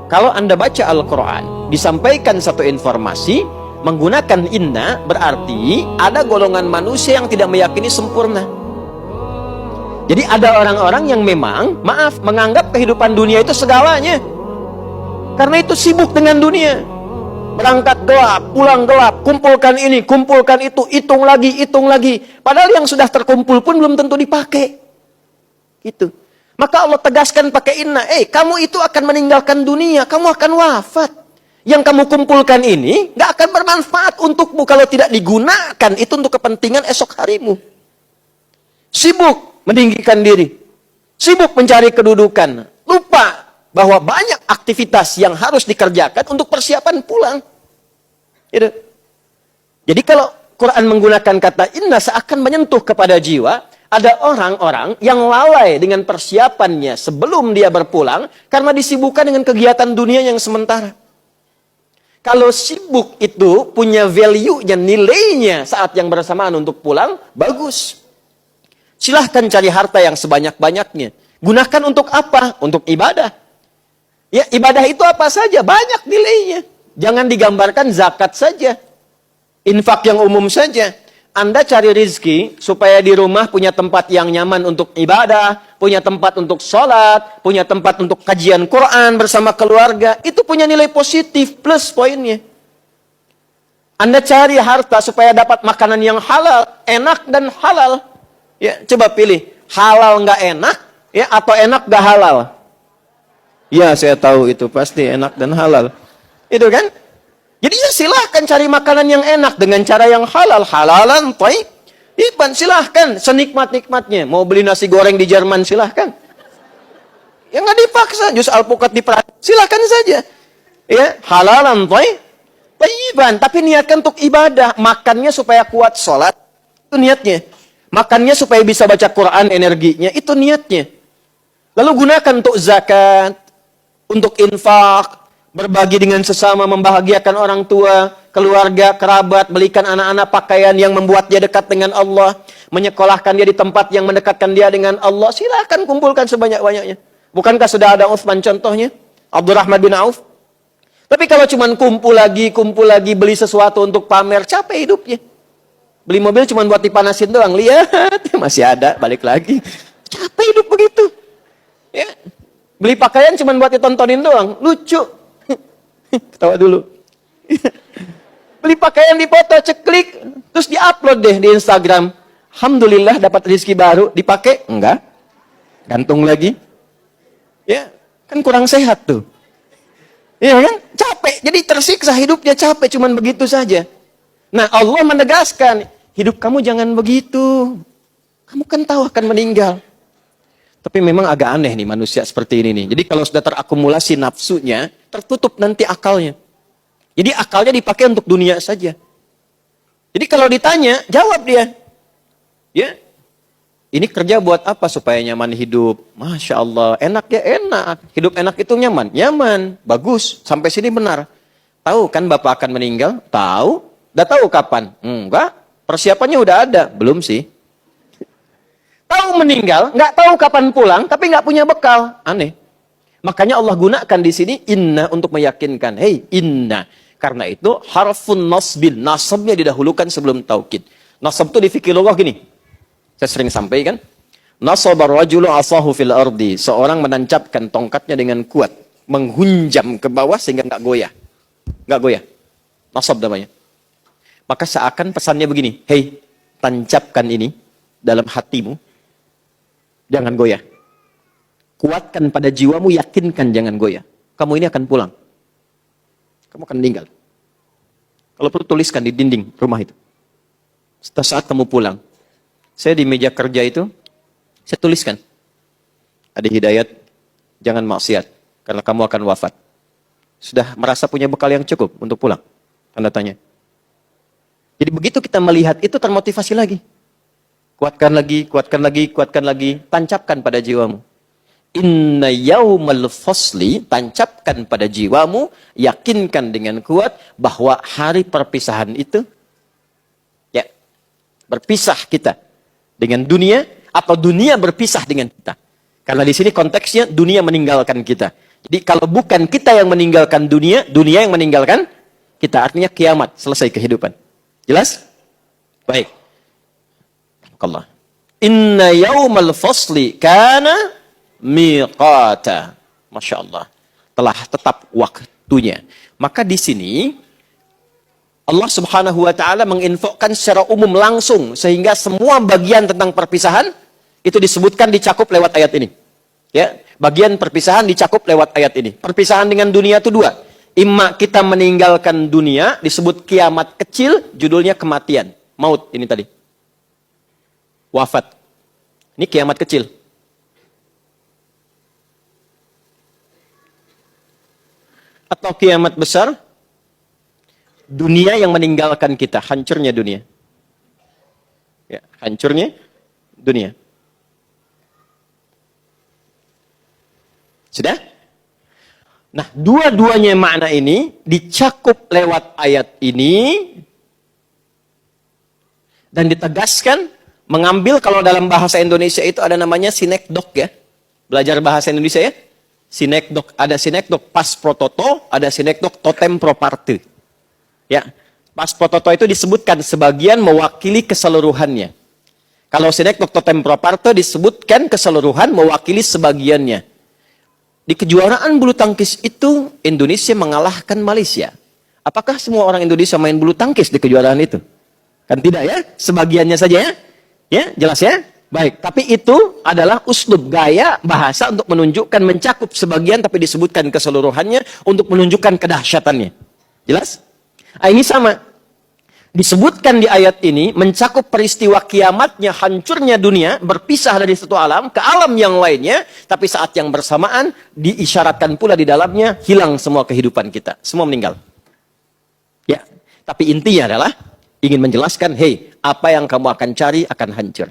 Kalau Anda baca Al-Quran, disampaikan satu informasi, menggunakan inna, berarti ada golongan manusia yang tidak meyakini sempurna. Jadi ada orang-orang yang memang, maaf, menganggap kehidupan dunia itu segalanya. Karena itu sibuk dengan dunia. Berangkat gelap, pulang gelap, kumpulkan ini, kumpulkan itu, hitung lagi, hitung lagi. Padahal yang sudah terkumpul pun belum tentu dipakai. Gitu. Maka Allah tegaskan pakai inna, kamu itu akan meninggalkan dunia, kamu akan wafat. Yang kamu kumpulkan ini nggak akan bermanfaat untukmu kalau tidak digunakan itu untuk kepentingan esok harimu. Sibuk meninggikan diri, sibuk mencari kedudukan, lupa bahwa banyak aktivitas yang harus dikerjakan untuk persiapan pulang. Gitu. Jadi kalau Quran menggunakan kata inna seakan menyentuh kepada jiwa, ada orang-orang yang lalai dengan persiapannya sebelum dia berpulang karena disibukkan dengan kegiatan dunia yang sementara. Kalau sibuk itu punya value-nya, nilainya saat yang bersamaan untuk pulang, bagus. Silahkan cari harta yang sebanyak-banyaknya. Gunakan untuk apa? Untuk ibadah. Ya, ibadah itu apa saja? Banyak nilainya. Jangan digambarkan zakat saja. Infak yang umum saja. Anda cari rizki supaya di rumah punya tempat yang nyaman untuk ibadah, punya tempat untuk sholat, punya tempat untuk kajian Quran bersama keluarga. Itu punya nilai positif, plus poinnya. Anda cari harta supaya dapat makanan yang halal, enak dan halal. Ya, coba pilih, halal nggak enak, ya atau enak nggak halal? Ya, saya tahu itu pasti enak dan halal. Itu kan? Jadi ya silahkan cari makanan yang enak dengan cara yang halal. Halalan, toy. Iban, silahkan. Senikmat-nikmatnya. Mau beli nasi goreng di Jerman, silahkan. Ya nggak dipaksa. Jus alpukat diperhatikan. Silahkan saja. Ya, halalan, toy. Iban, tapi niatkan untuk ibadah. Makannya supaya kuat sholat. Itu niatnya. Makannya supaya bisa baca Quran energinya. Itu niatnya. Lalu gunakan untuk zakat. Untuk infak. Berbagi dengan sesama, membahagiakan orang tua, keluarga, kerabat, belikan anak-anak pakaian yang membuat dia dekat dengan Allah, menyekolahkan dia di tempat yang mendekatkan dia dengan Allah, silahkan kumpulkan sebanyak-banyaknya. Bukankah sudah ada Utsman contohnya? Abdurrahman bin Auf. Tapi kalau cuma kumpul lagi, beli sesuatu untuk pamer, capek hidupnya. Beli mobil cuma buat dipanasin doang, lihat, masih ada, balik lagi. Capek hidup begitu. Ya. Beli pakaian cuma buat ditontonin doang, lucu. Ketawa dulu. Beli pakaian dipoto, ceklik, terus diupload deh di Instagram. Alhamdulillah dapat rezeki baru, dipakai? Enggak. Gantung lagi. Ya, kan kurang sehat tuh. Iya kan? Capek, jadi tersiksa hidupnya capek, cuman begitu saja. Nah, Allah menegaskan, hidup kamu jangan begitu. Kamu kan tahu akan meninggal. Tapi memang agak aneh nih manusia seperti ini nih. Jadi kalau sudah terakumulasi nafsunya, tertutup nanti akalnya. Jadi akalnya dipakai untuk dunia saja. Jadi kalau ditanya, jawab dia. Ya, ini kerja buat apa supaya nyaman hidup? Masya Allah, enak ya enak. Hidup enak itu nyaman? Nyaman, bagus. Sampai sini benar. Tahu kan Bapak akan meninggal? Tahu. Udah tahu kapan? Enggak. Persiapannya udah ada? Belum sih. Tahu meninggal, nggak tahu kapan pulang, tapi nggak punya bekal. Aneh. Makanya Allah gunakan di sini inna untuk meyakinkan. Hei, inna. Karena itu harfun nasbin. Nasabnya didahulukan sebelum taukid. Nasab itu di fikih lugah gini. Saya sering sampaikan. Nasabar rajulu asahu fil ardi. Seorang menancapkan tongkatnya dengan kuat. Menghunjam ke bawah sehingga nggak goyah. Nggak goyah. Nasab namanya. Maka seakan pesannya begini. Hei, tancapkan ini dalam hatimu. Jangan goyah. Kuatkan pada jiwamu, yakinkan jangan goyah. Kamu ini akan pulang. Kamu akan meninggal. Kalau perlu tuliskan di dinding rumah itu. Setelah saat kamu pulang. Saya di meja kerja itu, saya tuliskan. Ada hidayat, jangan maksiat. Karena kamu akan wafat. Sudah merasa punya bekal yang cukup untuk pulang? Tanda tanya. Jadi begitu kita melihat itu termotivasi lagi. Kuatkan lagi, kuatkan lagi, kuatkan lagi. Tancapkan pada jiwamu. Inna yaumal fasli, tancapkan pada jiwamu, yakinkan dengan kuat bahwa hari perpisahan itu, ya, berpisah kita dengan dunia, atau dunia berpisah dengan kita. Karena di sini konteksnya dunia meninggalkan kita. Jadi kalau bukan kita yang meninggalkan dunia, dunia yang meninggalkan kita. Artinya kiamat, selesai kehidupan. Jelas? Baik. Allah. Inna yaumal fasli kana miqata. Masya Allah. Telah tetap waktunya. Maka di sini Allah Subhanahu wa taala menginfokan secara umum langsung sehingga semua bagian tentang perpisahan itu disebutkan dicakup lewat ayat ini. Ya, bagian perpisahan dicakup lewat ayat ini. Perpisahan dengan dunia itu dua. Imma kita meninggalkan dunia disebut kiamat kecil, judulnya kematian, maut ini tadi. Wafat. Ini kiamat kecil. Atau kiamat besar, dunia yang meninggalkan kita, hancurnya dunia. Ya, hancurnya dunia. Sudah? Nah, dua-duanya makna ini dicakup lewat ayat ini dan ditegaskan mengambil kalau dalam bahasa Indonesia itu ada namanya sinekdok ya. Belajar bahasa Indonesia ya. Sinekdok, ada sinekdok pas prototo, ada sinekdok totem proparte. Ya, pas prototo itu disebutkan sebagian mewakili keseluruhannya. Kalau sinekdok totem proparte disebutkan keseluruhan mewakili sebagiannya. Di kejuaraan bulu tangkis itu Indonesia mengalahkan Malaysia. Apakah semua orang Indonesia main bulu tangkis di kejuaraan itu? Kan tidak ya, sebagiannya saja ya. Ya, jelas ya? Baik, tapi itu adalah uslub gaya bahasa untuk menunjukkan mencakup sebagian tapi disebutkan keseluruhannya untuk menunjukkan kedahsyatannya. Jelas? Nah, ini sama. Disebutkan di ayat ini mencakup peristiwa kiamatnya, hancurnya dunia, berpisah dari satu alam ke alam yang lainnya, tapi saat yang bersamaan diisyaratkan pula di dalamnya hilang semua kehidupan kita, semua meninggal. Ya, tapi intinya adalah ingin menjelaskan, hey, apa yang kamu akan cari akan hancur.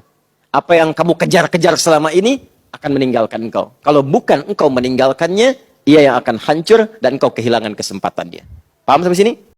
Apa yang kamu kejar-kejar selama ini akan meninggalkan engkau. Kalau bukan engkau meninggalkannya, ia yang akan hancur dan engkau kehilangan kesempatannya. Paham sampai sini?